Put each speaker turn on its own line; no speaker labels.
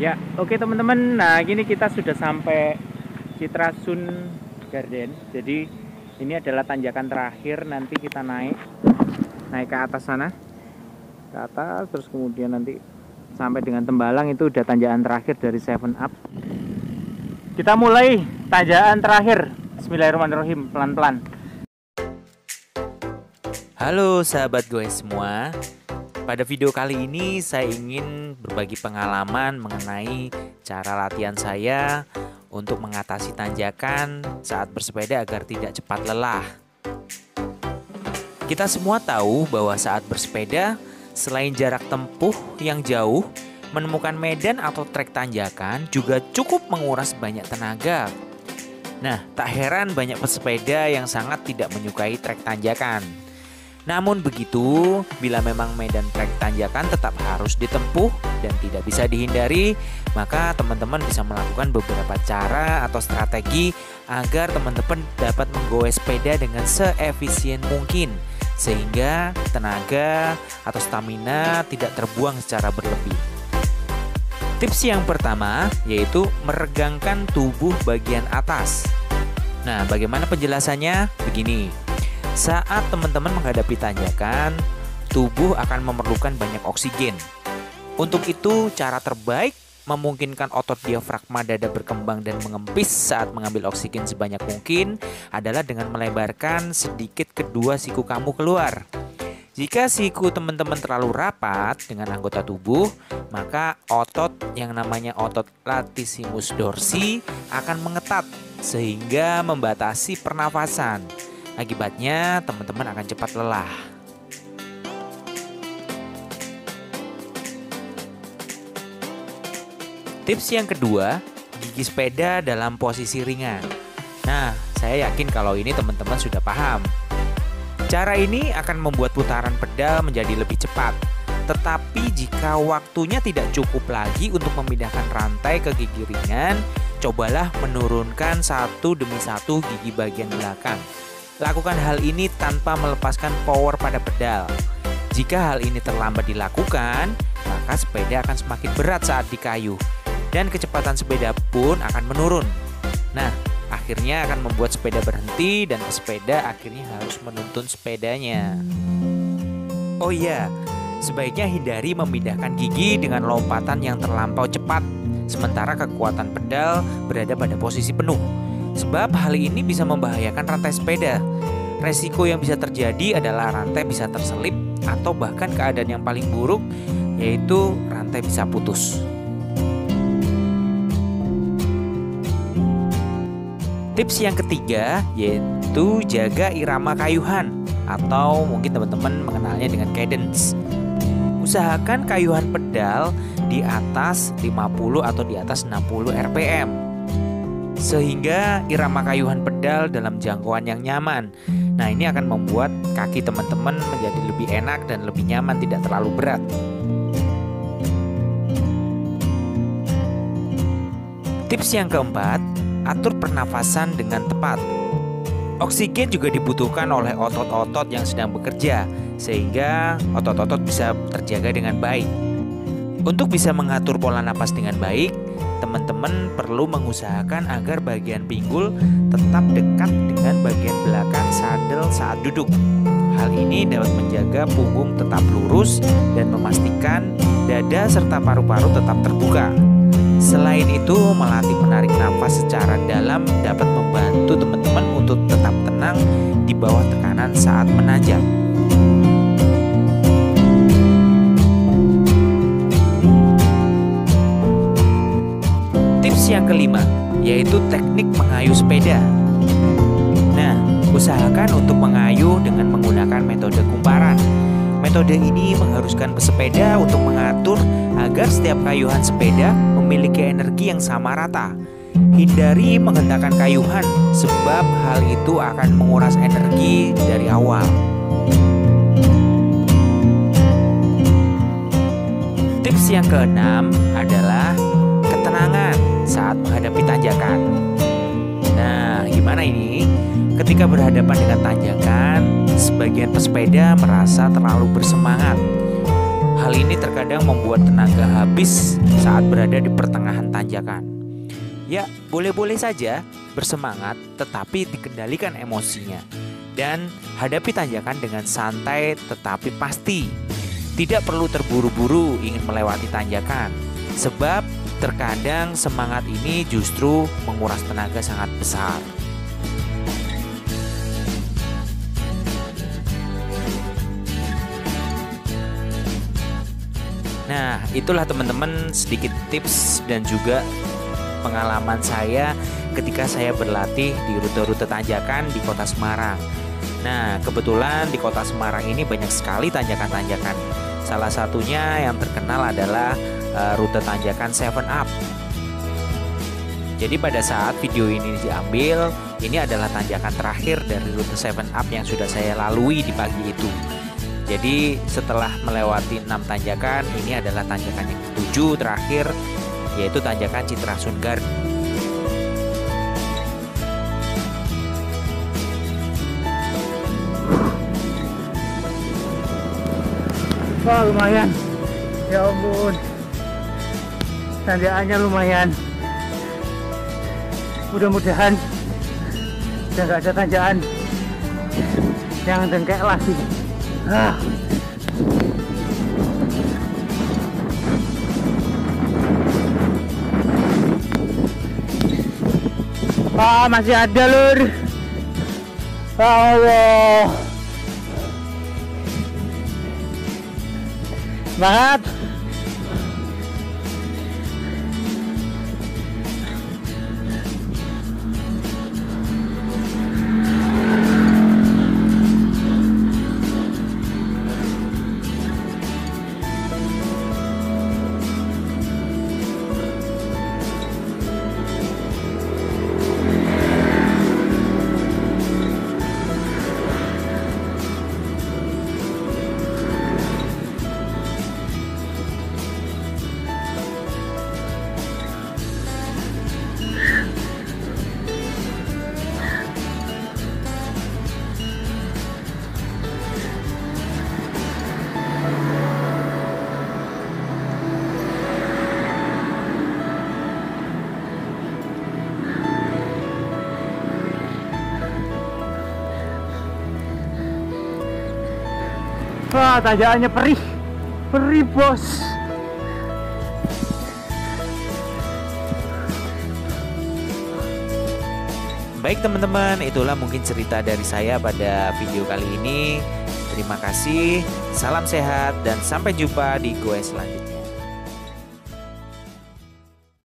Ya, oke teman-teman. Nah, gini kita sudah sampai Citra Sun Garden. Jadi ini adalah tanjakan terakhir. Nanti kita naik ke atas sana, ke atas, terus kemudian nanti sampai dengan Tembalang. Itu udah tanjakan terakhir dari 7up. Kita mulai tanjakan terakhir. Bismillahirrahmanirrahim, pelan-pelan.
Halo sahabat gue semua. Pada video kali ini saya ingin berbagi pengalaman mengenai cara latihan saya untuk mengatasi tanjakan saat bersepeda agar tidak cepat lelah. Kita semua tahu bahwa saat bersepeda, selain jarak tempuh yang jauh, menemukan medan atau trek tanjakan juga cukup menguras banyak tenaga. Nah, tak heran banyak pesepeda yang sangat tidak menyukai trek tanjakan. Namun begitu, bila memang medan trek tanjakan tetap harus ditempuh dan tidak bisa dihindari, maka teman-teman bisa melakukan beberapa cara atau strategi agar teman-teman dapat menggoes sepeda dengan seefisien mungkin, sehingga tenaga atau stamina tidak terbuang secara berlebih. Tips yang pertama yaitu meregangkan tubuh bagian atas. Nah, bagaimana penjelasannya? Begini. Saat teman-teman menghadapi tanjakan, tubuh akan memerlukan banyak oksigen. Untuk itu, cara terbaik memungkinkan otot diafragma dada berkembang dan mengempis saat mengambil oksigen sebanyak mungkin adalah dengan melebarkan sedikit kedua siku kamu keluar. Jika siku teman-teman terlalu rapat dengan anggota tubuh, maka otot yang namanya otot latissimus dorsi akan mengetat sehingga membatasi pernafasan. Akibatnya teman-teman akan cepat lelah. Tips yang kedua, gigi sepeda dalam posisi ringan. Nah, saya yakin kalau ini teman-teman sudah paham. Cara ini akan membuat putaran pedal menjadi lebih cepat. Tetapi jika waktunya tidak cukup lagi untuk memindahkan rantai ke gigi ringan, cobalah menurunkan satu demi satu gigi bagian belakang. Lakukan hal ini tanpa melepaskan power pada pedal. Jika hal ini terlambat dilakukan, maka sepeda akan semakin berat saat dikayuh dan kecepatan sepeda pun akan menurun. Nah, akhirnya akan membuat sepeda berhenti dan pesepeda akhirnya harus menuntun sepedanya. Oh iya, sebaiknya hindari memindahkan gigi dengan lompatan yang terlampau cepat, sementara kekuatan pedal berada pada posisi penuh. Sebab hal ini bisa membahayakan rantai sepeda. Resiko yang bisa terjadi adalah rantai bisa terselip atau bahkan keadaan yang paling buruk yaitu rantai bisa putus. Tips yang ketiga yaitu jaga irama kayuhan atau mungkin teman-teman mengenalnya dengan cadence. Usahakan kayuhan pedal di atas 50 atau di atas 60 rpm. Sehingga irama kayuhan pedal dalam jangkauan yang nyaman. Nah, ini akan membuat kaki teman-teman menjadi lebih enak dan lebih nyaman, tidak terlalu berat. Tips yang keempat, atur pernafasan dengan tepat. Oksigen juga dibutuhkan oleh otot-otot yang sedang bekerja, sehingga otot-otot bisa terjaga dengan baik. Untuk bisa mengatur pola napas dengan baik, teman-teman perlu mengusahakan agar bagian pinggul tetap dekat dengan bagian belakang sadel saat duduk. Hal ini dapat menjaga punggung tetap lurus dan memastikan dada serta paru-paru tetap terbuka. Selain itu, melatih menarik nafas secara dalam dapat membantu teman-teman untuk tetap tenang di bawah tekanan saat menanjak. Yang kelima, yaitu teknik mengayuh sepeda. Nah, usahakan untuk mengayuh dengan menggunakan metode kumparan. Metode ini mengharuskan pesepeda untuk mengatur agar setiap kayuhan sepeda memiliki energi yang sama rata. Hindari menghentakkan kayuhan, sebab hal itu akan menguras energi dari awal. Tips yang keenam adalah ketenangan saat menghadapi tanjakan. Nah, gimana ini? Ketika berhadapan dengan tanjakan, sebagian pesepeda merasa terlalu bersemangat. Hal ini terkadang membuat tenaga habis saat berada di pertengahan tanjakan. Ya, boleh-boleh saja bersemangat, tetapi dikendalikan emosinya. Dan hadapi tanjakan dengan santai tetapi pasti. Tidak perlu terburu-buru ingin melewati tanjakan, sebab terkadang semangat ini justru menguras tenaga sangat besar. Nah, itulah teman-teman sedikit tips dan juga pengalaman saya ketika saya berlatih di rute-rute tanjakan di Kota Semarang. Nah, kebetulan di Kota Semarang ini banyak sekali tanjakan-tanjakan. Salah satunya yang terkenal adalah rute tanjakan 7up. Jadi pada saat video ini diambil, ini adalah tanjakan terakhir dari rute 7up yang sudah saya lalui di pagi itu. Jadi setelah melewati 6 tanjakan, ini adalah tanjakan yang ke-7 terakhir, yaitu tanjakan Citrasun Garden.
Wah, lumayan. Ya ampun. Tanjakannya lumayan. Mudah-mudahan udah gak ada tanjakan yang dengkek lagi. Masih ada lur. Allah. Semangat. Wah, tanjakannya perih bos.
Baik teman-teman, itulah mungkin cerita dari saya pada video kali ini. Terima kasih, salam sehat, dan sampai jumpa di goes selanjutnya.